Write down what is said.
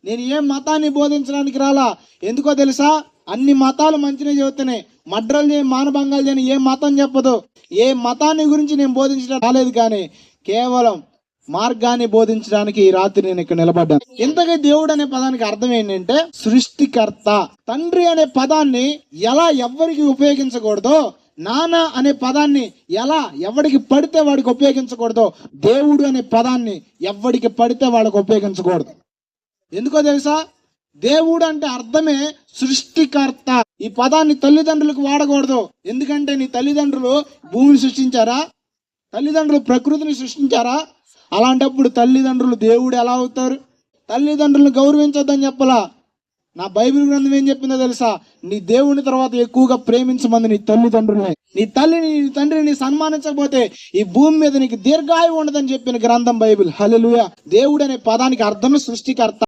నేను ఏ మతాన్ని బోధించడానికి రాలా. ఎందుకో తెలుసా? అన్ని మతాలు మంచిగా చెబుతున్నాయి. మడ్రలు చేయని, మానభంగాలు చేయని ఏ మతం చెప్పదు. ఏ మతాన్ని గురించి నేను బోధించడం రాలేదు, కానీ కేవలం మార్గాన్ని బోధించడానికి ఈ రాత్రి నేను ఇక్కడ నిలబడ్డాను. ఇంతకీ దేవుడు అనే పదానికి అర్థం ఏంటంటే సృష్టికర్త. తండ్రి అనే పదాన్ని ఎలా ఎవరికి ఉపయోగించకూడదో, నాన్న అనే పదాన్ని ఎలా ఎవడికి పడితే వాడికి ఉపయోగించకూడదో, దేవుడు అనే పదాన్ని ఎవడికి పడితే వాడికి ఉపయోగించకూడదు. ఎందుకో తెలుసా? దేవుడు అంటే అర్థమే సృష్టికర్త. ఈ పదాన్ని తల్లిదండ్రులకు వాడకూడదు. ఎందుకంటే నీ తల్లిదండ్రులు భూమిని సృష్టించారా? తల్లిదండ్రులు ప్రకృతిని సృష్టించారా? అలాంటప్పుడు తల్లిదండ్రులు దేవుడు ఎలా అవుతారు? తల్లిదండ్రులను గౌరవించొద్దని చెప్పలా. నా బైబిల్ గ్రంథం ఏం చెప్పిందో తెలుసా? నీ దేవుని తర్వాత ఎక్కువగా ప్రేమించమంది నీ తల్లిదండ్రులే. నీ తల్లిని, నీ తండ్రిని సన్మానించకపోతే ఈ భూమి మీద నీకు దీర్ఘాయువు ఉండదని చెప్పిన గ్రంథం బైబిల్. హల్లెలూయా. దేవుడు అనే పదానికి అర్థం సృష్టికర్త.